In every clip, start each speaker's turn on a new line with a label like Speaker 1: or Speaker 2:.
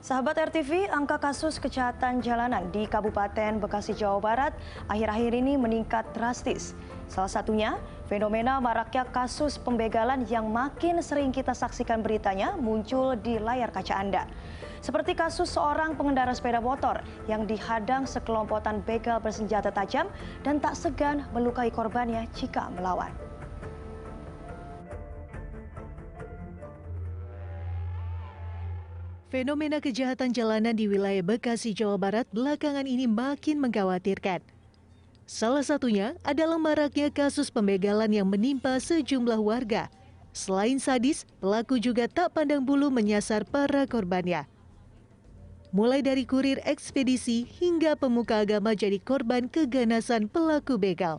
Speaker 1: Sahabat RTV, angka kasus kejahatan jalanan di Kabupaten Bekasi, Jawa Barat akhir-akhir ini meningkat drastis. Salah satunya, fenomena maraknya kasus pembegalan yang makin sering kita saksikan beritanya muncul di layar kaca Anda. Seperti kasus seorang pengendara sepeda motor yang dihadang sekelompokan begal bersenjata tajam dan tak segan melukai korbannya jika melawan.
Speaker 2: Fenomena kejahatan jalanan di wilayah Bekasi, Jawa Barat belakangan ini makin mengkhawatirkan. Salah satunya adalah maraknya kasus pembegalan yang menimpa sejumlah warga. Selain sadis, pelaku juga tak pandang bulu menyasar para korbannya. Mulai dari kurir ekspedisi hingga pemuka agama jadi korban keganasan pelaku begal.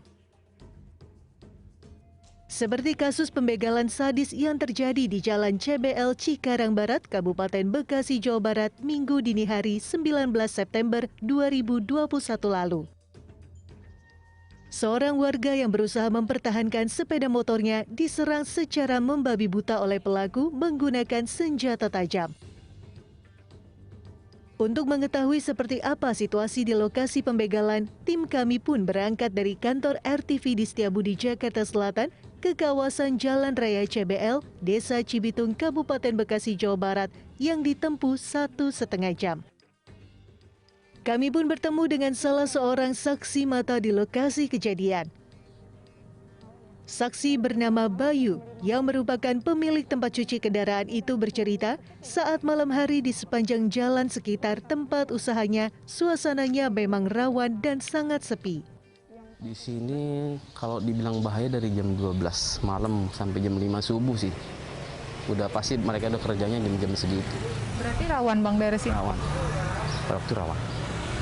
Speaker 2: Seperti kasus pembegalan sadis yang terjadi di Jalan CBL Cikarang Barat, Kabupaten Bekasi, Jawa Barat, Minggu dini hari 19 September 2021 lalu. Seorang warga yang berusaha mempertahankan sepeda motornya diserang secara membabi buta oleh pelaku menggunakan senjata tajam. Untuk mengetahui seperti apa situasi di lokasi pembegalan, tim kami pun berangkat dari kantor RTV di Setiabudi, Jakarta Selatan ke kawasan Jalan Raya CBL, Desa Cibitung, Kabupaten Bekasi, Jawa Barat yang ditempuh 1,5 jam. Kami pun bertemu dengan salah seorang saksi mata di lokasi kejadian. Saksi bernama Bayu yang merupakan pemilik tempat cuci kendaraan itu bercerita saat malam hari di sepanjang jalan sekitar tempat usahanya, suasananya memang rawan dan sangat sepi.
Speaker 3: Di sini kalau dibilang bahaya dari jam 12 malam sampai jam 5 subuh sih. Udah pasti mereka udah kerjanya jam-jam segitu.
Speaker 4: Berarti rawan Bang daerah sini?
Speaker 3: Rawan. Waktu rawan.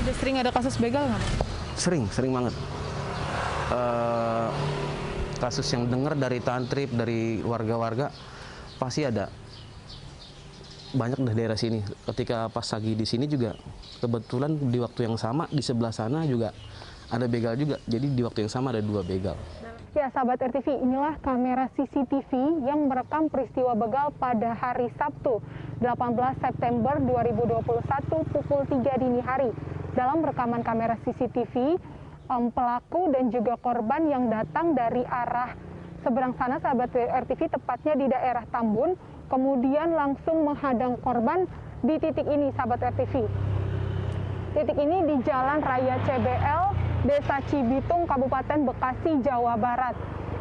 Speaker 4: Udah sering ada kasus begal nggak?
Speaker 3: Sering banget. Kasus yang dengar dari tantrip, dari warga-warga pasti ada. Banyak di daerah sini. Ketika pas lagi di sini juga kebetulan di waktu yang sama di sebelah sana juga ada begal juga. Jadi di waktu yang sama ada 2 begal.
Speaker 4: Ya, sahabat RTV, inilah kamera CCTV yang merekam peristiwa begal pada hari Sabtu 18 September 2021 pukul 3 dini hari. Dalam rekaman kamera CCTV, pelaku dan juga korban yang datang dari arah seberang sana, sahabat RTV, tepatnya di daerah Tambun, kemudian langsung menghadang korban di titik ini, sahabat RTV. Titik ini di Jalan Raya CBL, Desa Cibitung, Kabupaten Bekasi, Jawa Barat.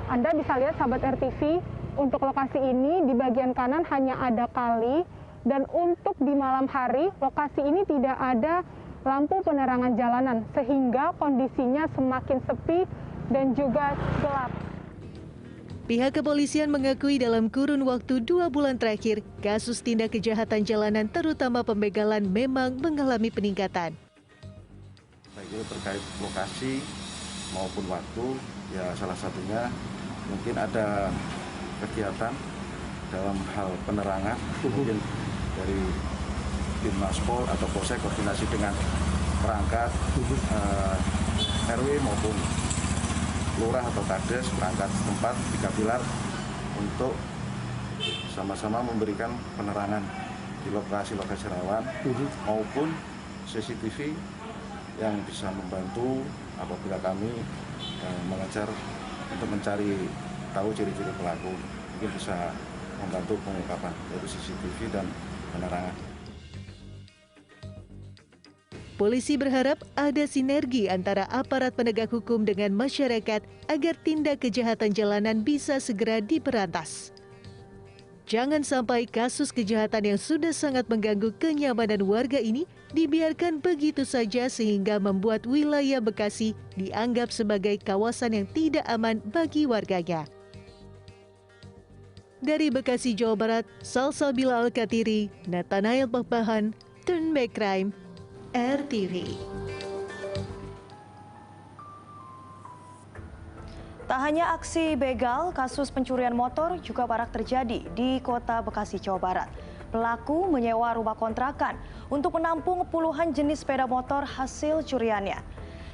Speaker 4: Anda bisa lihat, sahabat RTV, untuk lokasi ini di bagian kanan hanya ada kali, dan untuk di malam hari, lokasi ini tidak ada lampu penerangan jalanan, sehingga kondisinya semakin sepi dan juga gelap.
Speaker 2: Pihak kepolisian mengakui dalam kurun waktu 2 bulan terakhir, kasus tindak kejahatan jalanan terutama pembegalan memang mengalami peningkatan.
Speaker 5: Baik itu terkait lokasi maupun waktu, ya salah satunya mungkin ada kegiatan dalam hal penerangan, mungkin dari tim Maspol atau Polsek koordinasi dengan perangkat RW maupun lurah atau kades, perangkat setempat 3 pilar untuk sama-sama memberikan penerangan di lokasi-lokasi rawan maupun CCTV yang bisa membantu apabila kami mengejar untuk mencari tahu ciri-ciri pelaku, mungkin bisa membantu pengungkapan dari CCTV dan penerangan.
Speaker 2: Polisi berharap ada sinergi antara aparat penegak hukum dengan masyarakat agar tindak kejahatan jalanan bisa segera diberantas. Jangan sampai kasus kejahatan yang sudah sangat mengganggu kenyamanan warga ini dibiarkan begitu saja sehingga membuat wilayah Bekasi dianggap sebagai kawasan yang tidak aman bagi warganya. Dari Bekasi, Jawa Barat, Salsabila Al-Katiri, Nathanael Bakbahan, Turn Back Crime, RTV.
Speaker 1: Tak hanya aksi begal, kasus pencurian motor juga marak terjadi di Kota Bekasi, Jawa Barat. Pelaku menyewa rumah kontrakan untuk menampung puluhan jenis sepeda motor hasil curiannya.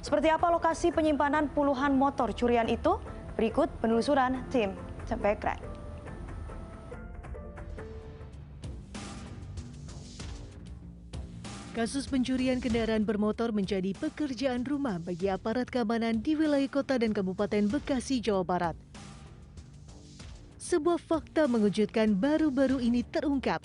Speaker 1: Seperti apa lokasi penyimpanan puluhan motor curian itu? Berikut penelusuran tim Turn Back Crime.
Speaker 2: Kasus pencurian kendaraan bermotor menjadi pekerjaan rumah bagi aparat keamanan di wilayah kota dan Kabupaten Bekasi, Jawa Barat. Sebuah fakta mengejutkan baru-baru ini terungkap.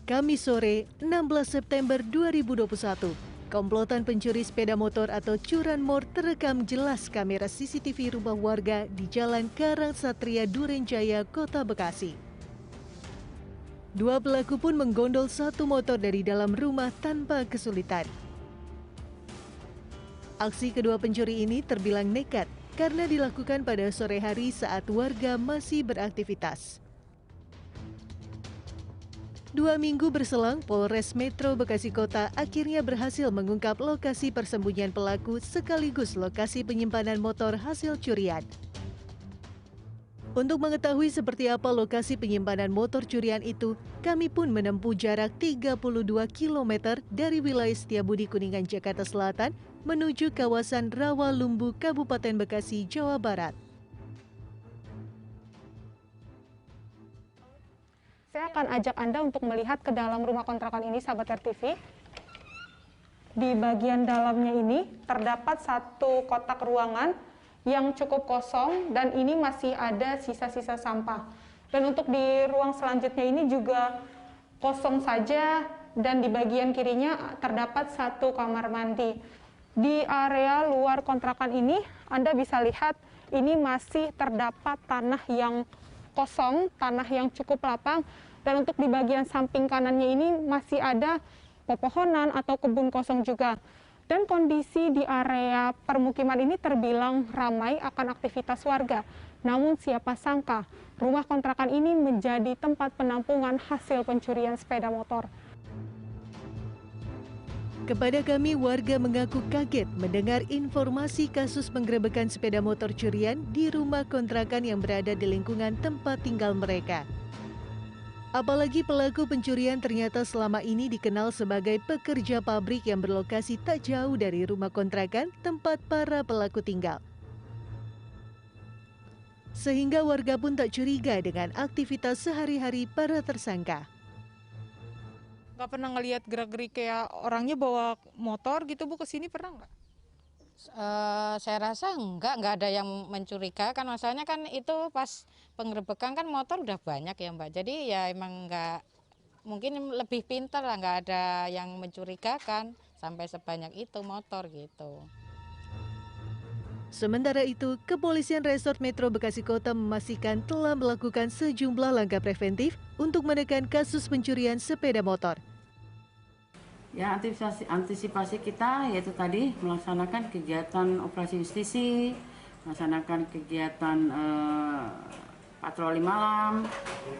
Speaker 2: Kamis sore, 16 September 2021, komplotan pencuri sepeda motor atau curanmor terekam jelas kamera CCTV rumah warga di Jalan Karang Satria Durenjaya, Kota Bekasi. Dua pelaku pun menggondol satu motor dari dalam rumah tanpa kesulitan. Aksi kedua pencuri ini terbilang nekat karena dilakukan pada sore hari saat warga masih beraktivitas. 2 minggu berselang, Polres Metro Bekasi Kota akhirnya berhasil mengungkap lokasi persembunyian pelaku sekaligus lokasi penyimpanan motor hasil curian. Untuk mengetahui seperti apa lokasi penyimpanan motor curian itu, kami pun menempuh jarak 32 km dari wilayah Setiabudi Kuningan, Jakarta Selatan menuju kawasan Rawalumbu, Kabupaten Bekasi, Jawa Barat.
Speaker 4: Saya akan ajak Anda untuk melihat ke dalam rumah kontrakan ini, sahabat RTV. Di bagian dalamnya ini terdapat satu kotak ruangan yang cukup kosong dan ini masih ada sisa-sisa sampah. Dan untuk di ruang selanjutnya ini juga kosong saja dan di bagian kirinya terdapat satu kamar mandi. Di area luar kontrakan ini Anda bisa lihat ini masih terdapat tanah yang kosong, tanah yang cukup lapang, dan untuk di bagian samping kanannya ini masih ada pepohonan atau kebun kosong juga. Dan kondisi di area permukiman ini terbilang ramai akan aktivitas warga. Namun siapa sangka rumah kontrakan ini menjadi tempat penampungan hasil pencurian sepeda motor.
Speaker 2: Kepada kami, warga mengaku kaget mendengar informasi kasus penggerebekan sepeda motor curian di rumah kontrakan yang berada di lingkungan tempat tinggal mereka. Apalagi pelaku pencurian ternyata selama ini dikenal sebagai pekerja pabrik yang berlokasi tak jauh dari rumah kontrakan tempat para pelaku tinggal. Sehingga warga pun tak curiga dengan aktivitas sehari-hari para tersangka.
Speaker 6: Nggak pernah ngelihat gerak-gerik kayak orangnya bawa motor gitu, Bu, ke sini pernah nggak?
Speaker 7: Saya rasa nggak ada yang mencurigakan. Masalahnya kan itu pas penggerebekan kan motor udah banyak ya, Mbak. Jadi ya emang nggak, mungkin lebih pintar lah, nggak ada yang mencurigakan sampai sebanyak itu motor gitu.
Speaker 2: Sementara itu, Kepolisian Resort Metro Bekasi Kota memastikan telah melakukan sejumlah langkah preventif untuk menekan kasus pencurian sepeda motor.
Speaker 8: Ya, antisipasi kita yaitu tadi melaksanakan kegiatan operasi justisi, melaksanakan kegiatan patroli malam,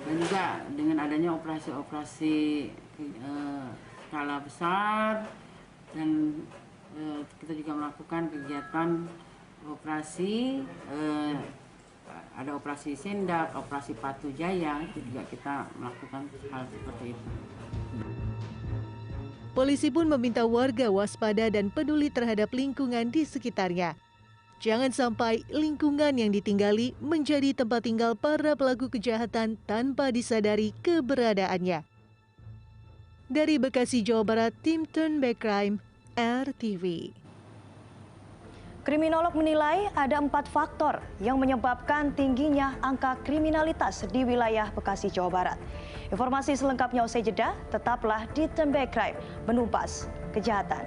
Speaker 8: dan juga dengan adanya operasi-operasi skala besar, dan kita juga melakukan kegiatan operasi, ada operasi Sindak, operasi Patu Jaya, itu juga kita melakukan hal seperti itu.
Speaker 2: Polisi pun meminta warga waspada dan peduli terhadap lingkungan di sekitarnya. Jangan sampai lingkungan yang ditinggali menjadi tempat tinggal para pelaku kejahatan tanpa disadari keberadaannya. Dari Bekasi, Jawa Barat, Tim Turn Back Crime, RTV.
Speaker 1: Kriminolog menilai ada 4 faktor yang menyebabkan tingginya angka kriminalitas di wilayah Bekasi, Jawa Barat. Informasi selengkapnya usai jeda, tetaplah di Turn Back Crime, menumpas kejahatan.